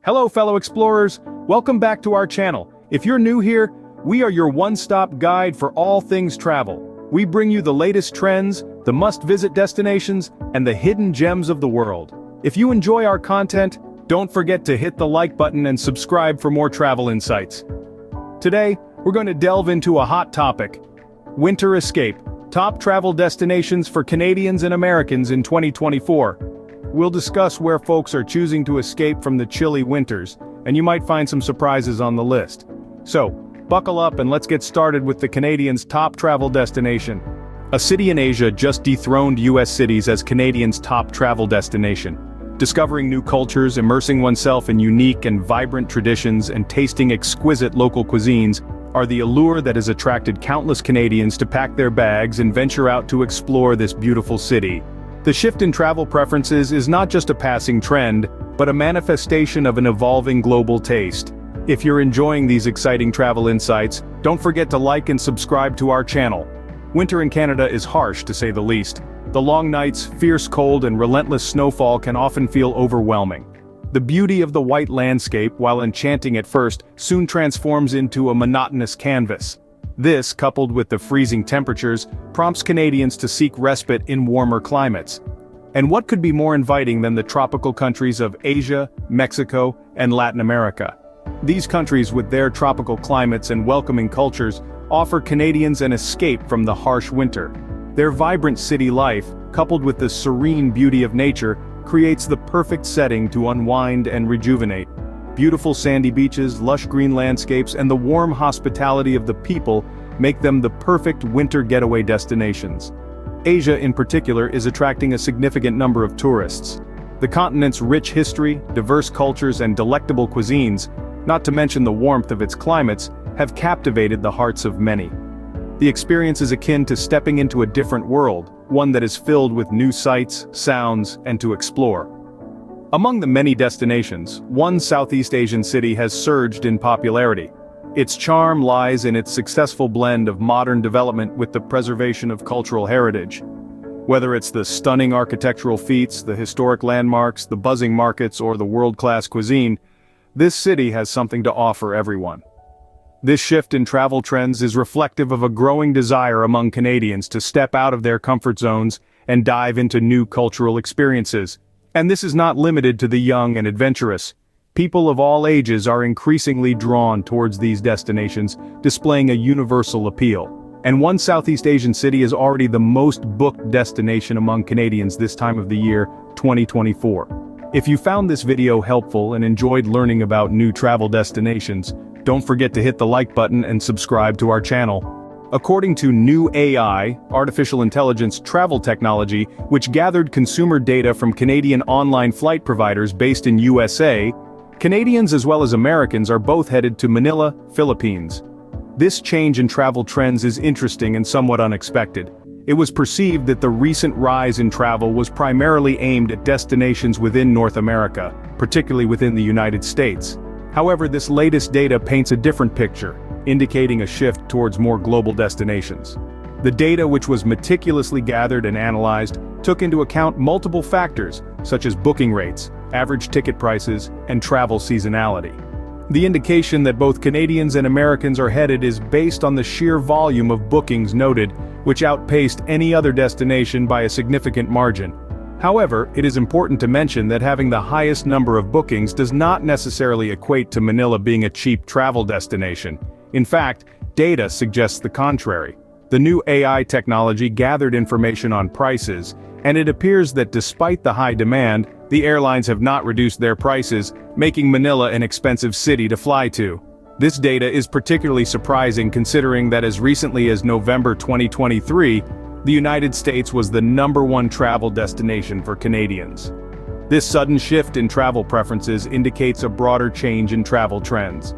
Hello fellow explorers, welcome back to our channel. If you're new here, we are your one-stop guide for all things travel. We bring you the latest trends, the must-visit destinations, and the hidden gems of the world. If you enjoy our content, don't forget to hit the like button and subscribe for more travel insights. Today, we're going to delve into a hot topic: winter escape, top travel destinations for Canadians and Americans in 2024. We'll discuss where folks are choosing to escape from the chilly winters, and you might find some surprises on the list. So, buckle up and let's get started with the Canadians' top travel destination. A city in Asia just dethroned US cities as Canadians' top travel destination. Discovering new cultures, immersing oneself in unique and vibrant traditions, and tasting exquisite local cuisines are the allure that has attracted countless Canadians to pack their bags and venture out to explore this beautiful city. The shift in travel preferences is not just a passing trend, but a manifestation of an evolving global taste. If you're enjoying these exciting travel insights, don't forget to like and subscribe to our channel. Winter in Canada is harsh, to say the least. The long nights, fierce cold, and relentless snowfall can often feel overwhelming. The beauty of the white landscape, while enchanting at first, soon transforms into a monotonous canvas. This, coupled with the freezing temperatures, prompts Canadians to seek respite in warmer climates. And what could be more inviting than the tropical countries of Asia, Mexico, and Latin America? These countries, with their tropical climates and welcoming cultures, offer Canadians an escape from the harsh winter. Their vibrant city life, coupled with the serene beauty of nature, creates the perfect setting to unwind and rejuvenate. Beautiful sandy beaches, lush green landscapes, and the warm hospitality of the people make them the perfect winter getaway destinations. Asia in particular is attracting a significant number of tourists. The continent's rich history, diverse cultures, and delectable cuisines, not to mention the warmth of its climates, have captivated the hearts of many. The experience is akin to stepping into a different world, one that is filled with new sights, sounds, and to explore. Among the many destinations, one Southeast Asian city has surged in popularity. Its charm lies in its successful blend of modern development with the preservation of cultural heritage. Whether it's the stunning architectural feats, the historic landmarks, the buzzing markets, or the world-class cuisine, this city has something to offer everyone. This shift in travel trends is reflective of a growing desire among Canadians to step out of their comfort zones and dive into new cultural experiences. And this is not limited to the young and adventurous. People of all ages are increasingly drawn towards these destinations, displaying a universal appeal. And one Southeast Asian city is already the most booked destination among Canadians this time of the year, 2024. If you found this video helpful and enjoyed learning about new travel destinations, don't forget to hit the like button and subscribe to our channel. According to new AI, artificial intelligence travel technology, which gathered consumer data from Canadian online flight providers based in USA, Canadians as well as Americans are both headed to Manila, Philippines. This change in travel trends is interesting and somewhat unexpected. It was perceived that the recent rise in travel was primarily aimed at destinations within North America, particularly within the United States. However, this latest data paints a different picture, indicating a shift towards more global destinations. The data, which was meticulously gathered and analyzed, took into account multiple factors, such as booking rates, average ticket prices, and travel seasonality. The indication that both Canadians and Americans are headed is based on the sheer volume of bookings noted, which outpaced any other destination by a significant margin. However, it is important to mention that having the highest number of bookings does not necessarily equate to Manila being a cheap travel destination. In fact, data suggests the contrary. The new AI technology gathered information on prices, and it appears that despite the high demand, the airlines have not reduced their prices, making Manila an expensive city to fly to. This data is particularly surprising considering that as recently as November 2023, the United States was the #1 travel destination for Canadians. This sudden shift in travel preferences indicates a broader change in travel trends.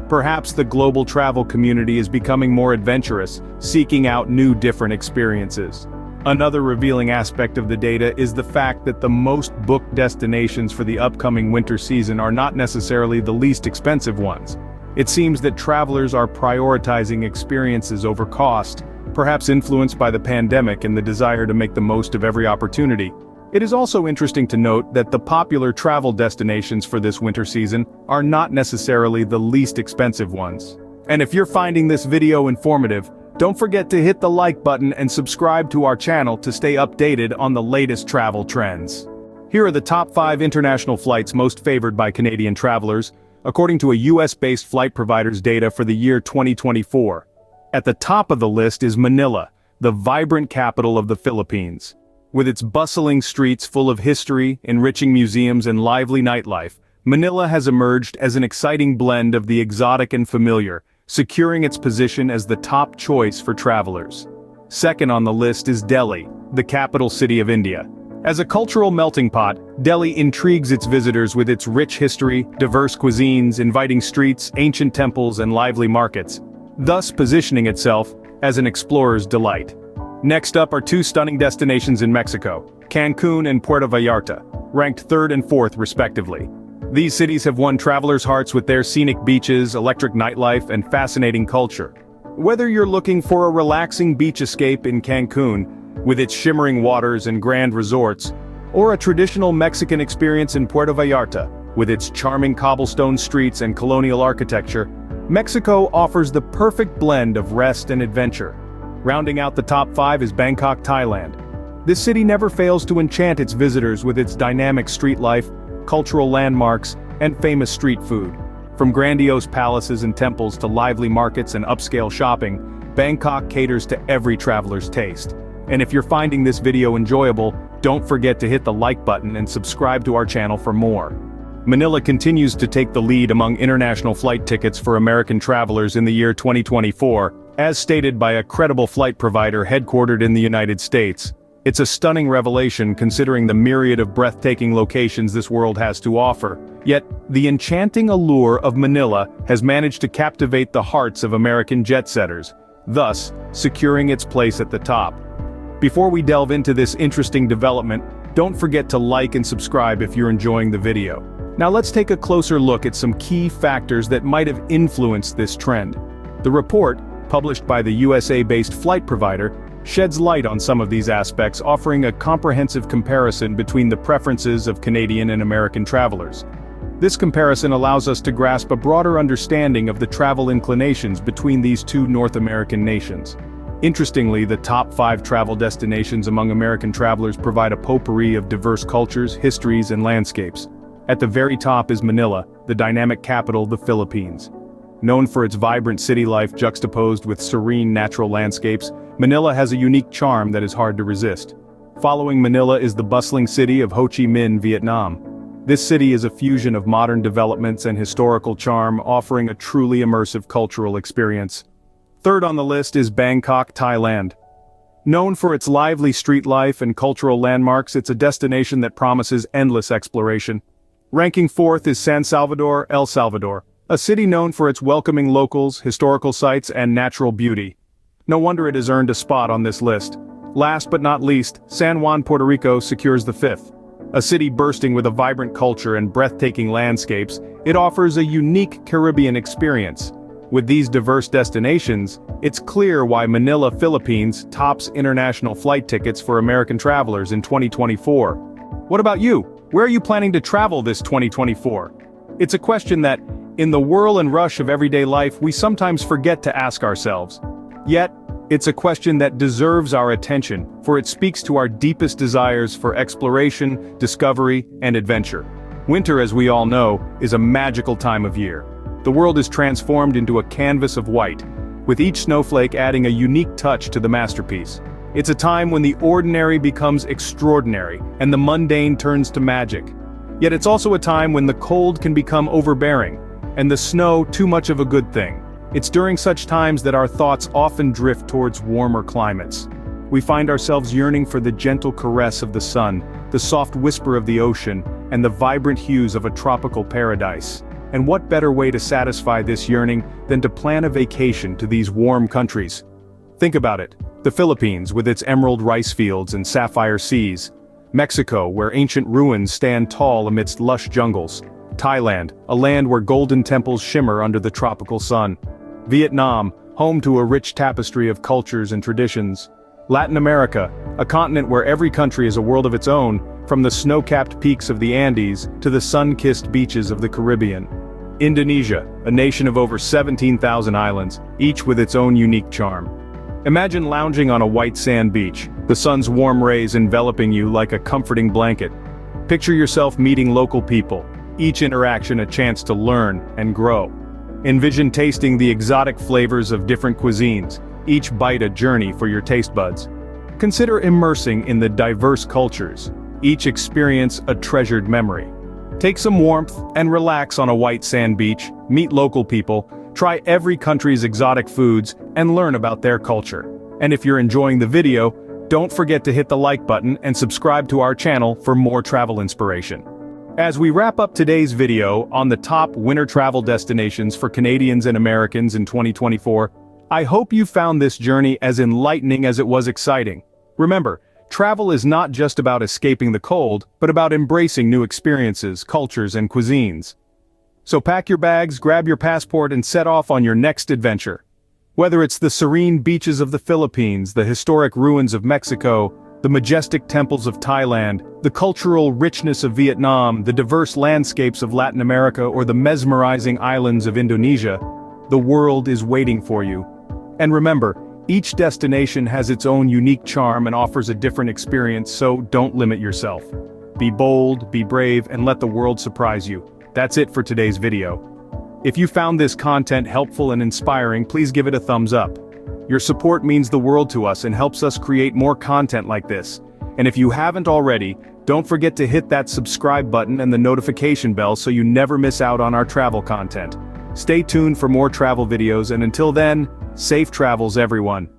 Perhaps the global travel community is becoming more adventurous, seeking out new different experiences. Another revealing aspect of the data is the fact that the most booked destinations for the upcoming winter season are not necessarily the least expensive ones. It seems that travelers are prioritizing experiences over cost, perhaps influenced by the pandemic and the desire to make the most of every opportunity. It is also interesting to note that the popular travel destinations for this winter season are not necessarily the least expensive ones. And if you're finding this video informative, don't forget to hit the like button and subscribe to our channel to stay updated on the latest travel trends. Here are the top 5 international flights most favored by Canadian travelers, according to a US-based flight provider's data for the year 2024. At the top of the list is Manila, the vibrant capital of the Philippines. With its bustling streets full of history, enriching museums and lively nightlife, Manila has emerged as an exciting blend of the exotic and familiar, securing its position as the top choice for travelers. Second on the list is Delhi, the capital city of India. As a cultural melting pot, Delhi intrigues its visitors with its rich history, diverse cuisines, inviting streets, ancient temples and lively markets, thus positioning itself as an explorer's delight. Next up are 2 stunning destinations in Mexico, Cancun and Puerto Vallarta, ranked 3rd and 4th respectively. These cities have won travelers' hearts with their scenic beaches, electric nightlife, and fascinating culture. Whether you're looking for a relaxing beach escape in Cancun, with its shimmering waters and grand resorts, or a traditional Mexican experience in Puerto Vallarta, with its charming cobblestone streets and colonial architecture, Mexico offers the perfect blend of rest and adventure. Rounding out the top 5 is Bangkok, Thailand. This city never fails to enchant its visitors with its dynamic street life, cultural landmarks, and famous street food. From grandiose palaces and temples to lively markets and upscale shopping, Bangkok caters to every traveler's taste. And if you're finding this video enjoyable, don't forget to hit the like button and subscribe to our channel for more. Manila continues to take the lead among international flight tickets for American travelers in the year 2024, as stated by a credible flight provider headquartered in the United States. It's a stunning revelation considering the myriad of breathtaking locations this world has to offer. Yet, the enchanting allure of Manila has managed to captivate the hearts of American jet-setters, thus securing its place at the top. Before we delve into this interesting development, don't forget to like and subscribe if you're enjoying the video. Now let's take a closer look at some key factors that might have influenced this trend. The report, published by the USA-based flight provider, sheds light on some of these aspects, offering a comprehensive comparison between the preferences of Canadian and American travelers. This comparison allows us to grasp a broader understanding of the travel inclinations between these 2 North American nations. Interestingly, the top 5 travel destinations among American travelers provide a potpourri of diverse cultures, histories, and landscapes. At the very top is Manila, the dynamic capital of the Philippines. Known for its vibrant city life juxtaposed with serene natural landscapes, Manila has a unique charm that is hard to resist. Following Manila is the bustling city of Ho Chi Minh, Vietnam. This city is a fusion of modern developments and historical charm, offering a truly immersive cultural experience. Third on the list is Bangkok, Thailand. Known for its lively street life and cultural landmarks, it's a destination that promises endless exploration. Ranking 4th is San Salvador, El Salvador, a city known for its welcoming locals, historical sites, and natural beauty. No wonder it has earned a spot on this list. Last but not least, San Juan, Puerto Rico secures the 5th. A city bursting with a vibrant culture and breathtaking landscapes, it offers a unique Caribbean experience. With these diverse destinations, it's clear why Manila, Philippines tops international flight tickets for American travelers in 2024. What about you? Where are you planning to travel this 2024? It's a question that, in the whirl and rush of everyday life, we sometimes forget to ask ourselves. Yet, it's a question that deserves our attention, for it speaks to our deepest desires for exploration, discovery, and adventure. Winter, as we all know, is a magical time of year. The world is transformed into a canvas of white, with each snowflake adding a unique touch to the masterpiece. It's a time when the ordinary becomes extraordinary, and the mundane turns to magic. Yet it's also a time when the cold can become overbearing, and the snow too much of a good thing. It's during such times that our thoughts often drift towards warmer climates. We find ourselves yearning for the gentle caress of the sun, the soft whisper of the ocean, and the vibrant hues of a tropical paradise. And what better way to satisfy this yearning than to plan a vacation to these warm countries? Think about it. The Philippines, with its emerald rice fields and sapphire seas. Mexico, where ancient ruins stand tall amidst lush jungles. Thailand, a land where golden temples shimmer under the tropical sun. Vietnam, home to a rich tapestry of cultures and traditions. Latin America, a continent where every country is a world of its own, from the snow-capped peaks of the Andes to the sun-kissed beaches of the Caribbean. Indonesia, a nation of over 17,000 islands, each with its own unique charm. Imagine lounging on a white sand beach, the sun's warm rays enveloping you like a comforting blanket. Picture yourself meeting local people, each interaction a chance to learn and grow. Envision tasting the exotic flavors of different cuisines, each bite a journey for your taste buds. Consider immersing in the diverse cultures, each experience a treasured memory. Take some warmth and relax on a white sand beach, meet local people, try every country's exotic foods, and learn about their culture. And if you're enjoying the video, don't forget to hit the like button and subscribe to our channel for more travel inspiration. As we wrap up today's video on the top winter travel destinations for Canadians and Americans in 2024, I hope you found this journey as enlightening as it was exciting. Remember, travel is not just about escaping the cold, but about embracing new experiences, cultures, and cuisines. So pack your bags, grab your passport, and set off on your next adventure. Whether it's the serene beaches of the Philippines, the historic ruins of Mexico, the majestic temples of Thailand, the cultural richness of Vietnam, the diverse landscapes of Latin America, or the mesmerizing islands of Indonesia, the world is waiting for you. And remember, each destination has its own unique charm and offers a different experience, so don't limit yourself. Be bold, be brave, and let the world surprise you. That's it for today's video. If you found this content helpful and inspiring, please give it a thumbs up. Your support means the world to us and helps us create more content like this. And if you haven't already, don't forget to hit that subscribe button and the notification bell so you never miss out on our travel content. Stay tuned for more travel videos, and until then, safe travels everyone.